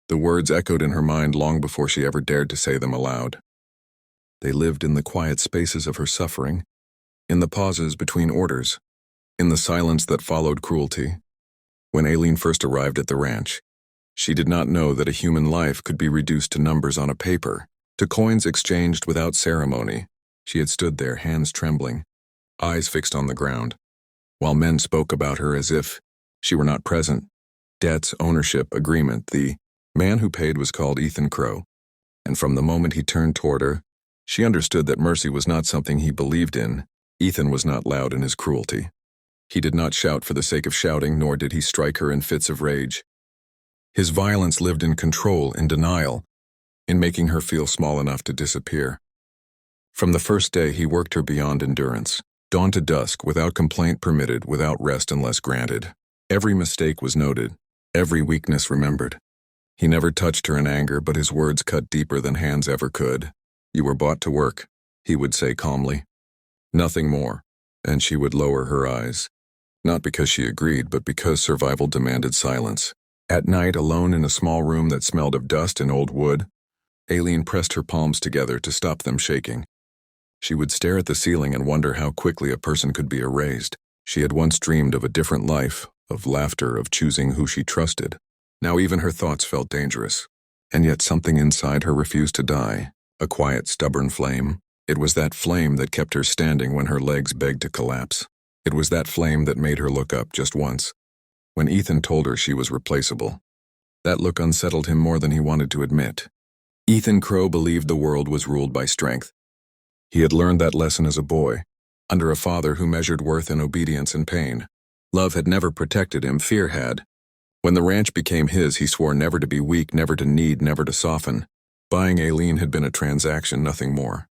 The words echoed in her mind long before she ever dared to say them aloud. They lived in the quiet spaces of her suffering, in the pauses between orders, in the silence that followed cruelty. When Aileen first arrived at the ranch, she did not know that a human life could be reduced to numbers on a paper, to coins exchanged without ceremony. She had stood there, hands trembling, eyes fixed on the ground, while men spoke about her as if she were not present. Debts, ownership, agreement. The man who paid was called Ethan Crowe, and from the moment he turned toward her, she understood that mercy was not something he believed in. Ethan was not loud in his cruelty. He did not shout for the sake of shouting, nor did he strike her in fits of rage. His violence lived in control, in denial, in making her feel small enough to disappear. From the first day, he worked her beyond endurance, dawn to dusk, without complaint permitted, without rest unless granted. Every mistake was noted, every weakness remembered. He never touched her in anger, but his words cut deeper than hands ever could. "You were bought to work," he would say calmly. Nothing more, and she would lower her eyes. Not because she agreed, but because survival demanded silence. At night, alone in a small room that smelled of dust and old wood, Aileen pressed her palms together to stop them shaking. She would stare at the ceiling and wonder how quickly a person could be erased. She had once dreamed of a different life, of laughter, of choosing who she trusted. Now even her thoughts felt dangerous, and yet something inside her refused to die. A quiet, stubborn flame. It was that flame that kept her standing when her legs begged to collapse. It was that flame that made her look up just once, when Ethan told her she was replaceable. That look unsettled him more than he wanted to admit. Ethan Crowe believed the world was ruled by strength. He had learned that lesson as a boy, under a father who measured worth in obedience and pain. Love had never protected him, fear had. When the ranch became his, he swore never to be weak, never to need, never to soften. Buying Aileen had been a transaction, nothing more.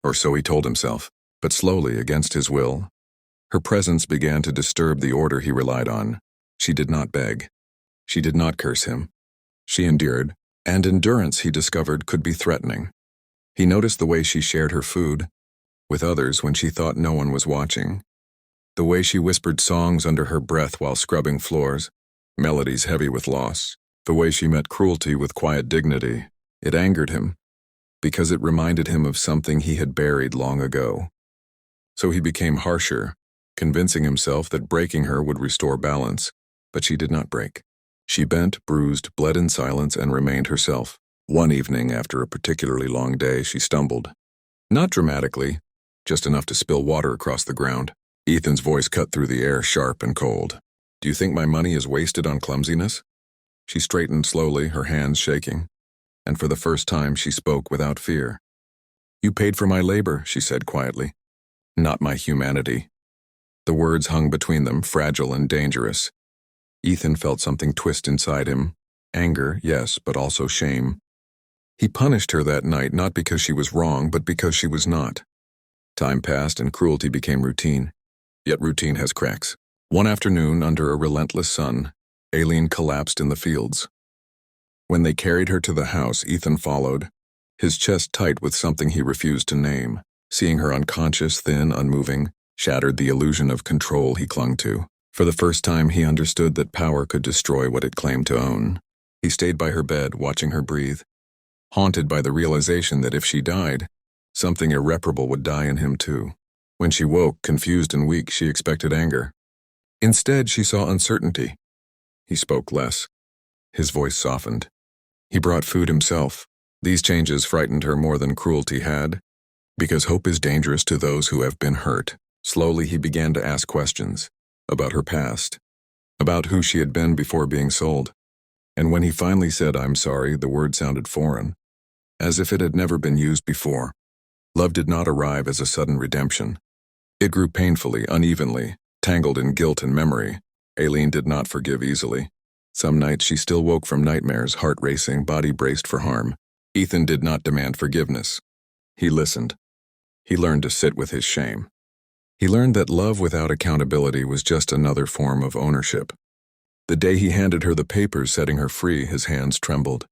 Or so he told himself. But slowly, against his will, her presence began to disturb the order he relied on. She did not beg. She did not curse him. She endured, and endurance, he discovered, could be threatening. He noticed the way she shared her food with others when she thought no one was watching. The way she whispered songs under her breath while scrubbing floors, melodies heavy with loss. The way she met cruelty with quiet dignity. It angered him, because it reminded him of something he had buried long ago. So he became harsher, convincing himself that breaking her would restore balance. But she did not break. She bent, bruised, bled in silence, and remained herself. One evening, after a particularly long day, she stumbled. Not dramatically, just enough to spill water across the ground. Ethan's voice cut through the air, sharp and cold. "Do you think my money is wasted on clumsiness?" She straightened slowly, her hands shaking, and for the first time she spoke without fear. "You paid for my labor," she said quietly. "Not my humanity." The words hung between them, fragile and dangerous. Ethan felt something twist inside him. Anger, yes, but also shame. He punished her that night not because she was wrong, but because she was not. Time passed and cruelty became routine. Yet routine has cracks. One afternoon, under a relentless sun, Aileen collapsed in the fields. When they carried her to the house, Ethan followed, his chest tight with something he refused to name. Seeing her unconscious, thin, unmoving, shattered the illusion of control he clung to. For the first time, he understood that power could destroy what it claimed to own. He stayed by her bed, watching her breathe, haunted by the realization that if she died, something irreparable would die in him too. When she woke, confused and weak, she expected anger. Instead, she saw uncertainty. He spoke less. His voice softened. He brought food himself. These changes frightened her more than cruelty had, because hope is dangerous to those who have been hurt. Slowly, he began to ask questions about her past, about who she had been before being sold. And when he finally said, "I'm sorry," the word sounded foreign, as if it had never been used before. Love did not arrive as a sudden redemption. It grew painfully, unevenly, tangled in guilt and memory. Aileen did not forgive easily. Some nights she still woke from nightmares, heart racing, body braced for harm. Ethan did not demand forgiveness. He listened. He learned to sit with his shame. He learned that love without accountability was just another form of ownership. The day he handed her the papers setting her free, his hands trembled.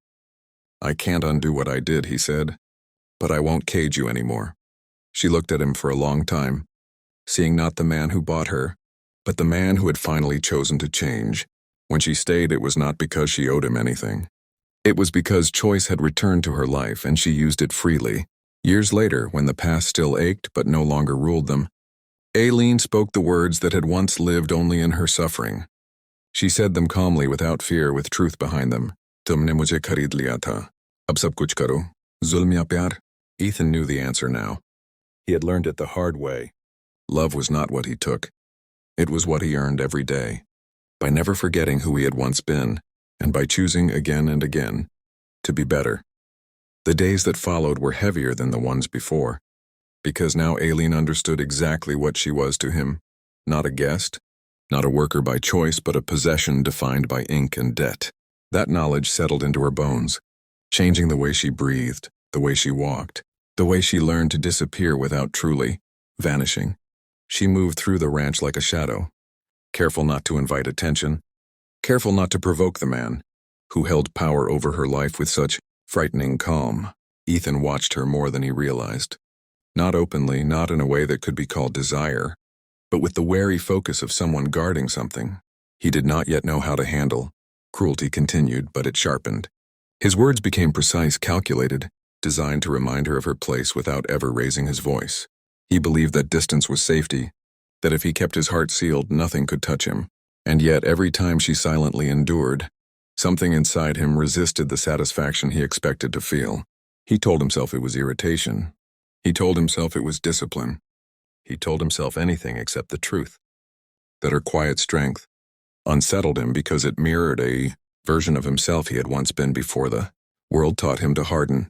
"I can't undo what I did," he said, "but I won't cage you anymore." She looked at him for a long time, seeing not the man who bought her, but the man who had finally chosen to change. When she stayed, it was not because she owed him anything. It was because choice had returned to her life and she used it freely. Years later, when the past still ached but no longer ruled them, Aileen spoke the words that had once lived only in her suffering. She said them calmly without fear, with truth behind them. Tumne mujhe kharid liya tha. Ab sab kuch karo. Zulm ya pyar? Ethan knew the answer now. He had learned it the hard way. Love was not what he took. It was what he earned every day. By never forgetting who he had once been, and by choosing again and again to be better. The days that followed were heavier than the ones before, because now Aileen understood exactly what she was to him. Not a guest, not a worker by choice, but a possession defined by ink and debt. That knowledge settled into her bones, changing the way she breathed, the way she walked, the way she learned to disappear without truly vanishing. She moved through the ranch like a shadow, careful not to invite attention, careful not to provoke the man who held power over her life with such frightening calm. Ethan watched her more than he realized. Not openly, not in a way that could be called desire, but with the wary focus of someone guarding something he did not yet know how to handle. Cruelty continued, but it sharpened. His words became precise, calculated, designed to remind her of her place without ever raising his voice. He believed that distance was safety, that if he kept his heart sealed, nothing could touch him. And yet, every time she silently endured, something inside him resisted the satisfaction he expected to feel. He told himself it was irritation. He told himself it was discipline. He told himself anything except the truth. That her quiet strength unsettled him because it mirrored a version of himself he had once been before the world taught him to harden.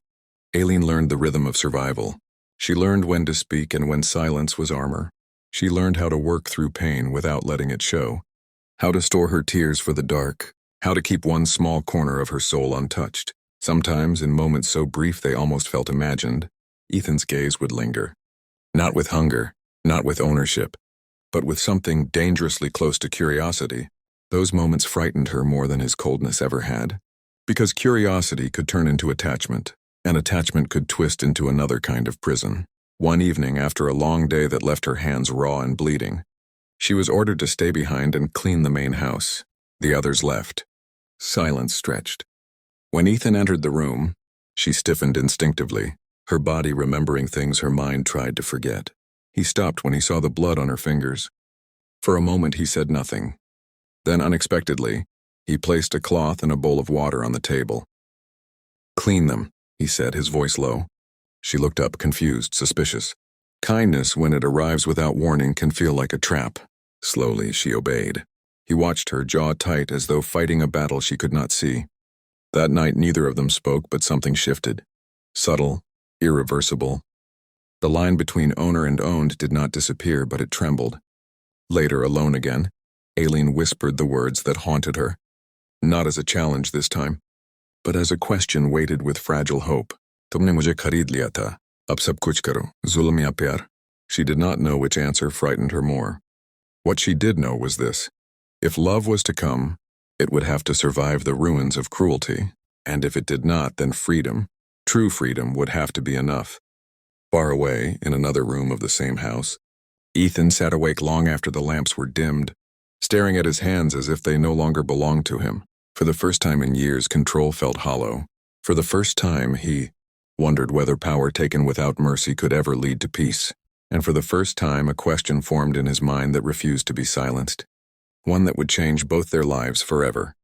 Aileen learned the rhythm of survival. She learned when to speak and when silence was armor. She learned how to work through pain without letting it show, how to store her tears for the dark, how to keep one small corner of her soul untouched. Sometimes, in moments so brief they almost felt imagined, Ethan's gaze would linger. Not with hunger, not with ownership, but with something dangerously close to curiosity. Those moments frightened her more than his coldness ever had. Because curiosity could turn into attachment, and attachment could twist into another kind of prison. One evening, after a long day that left her hands raw and bleeding, she was ordered to stay behind and clean the main house. The others left. Silence stretched. When Ethan entered the room, she stiffened instinctively, her body remembering things her mind tried to forget. He stopped when he saw the blood on her fingers. For a moment he said nothing. Then, unexpectedly, he placed a cloth and a bowl of water on the table. "Clean them," he said, his voice low. She looked up, confused, suspicious. Kindness, when it arrives without warning, can feel like a trap. Slowly, she obeyed. He watched her, jaw tight, as though fighting a battle she could not see. That night neither of them spoke, but something shifted. Subtle, irreversible. The line between owner and owned did not disappear, but it trembled. Later, alone again, Aileen whispered the words that haunted her. Not as a challenge this time, but as a question weighted with fragile hope. "Tumne mujhe kharid liya tha. Ab sab kuch karo. Zulm ya pyar?" She did not know which answer frightened her more. What she did know was this. If love was to come, it would have to survive the ruins of cruelty, and if it did not, then freedom, true freedom, would have to be enough. Far away, in another room of the same house, Ethan sat awake long after the lamps were dimmed, staring at his hands as if they no longer belonged to him. For the first time in years, control felt hollow. For the first time, he wondered whether power taken without mercy could ever lead to peace. And for the first time, a question formed in his mind that refused to be silenced. One that would change both their lives forever.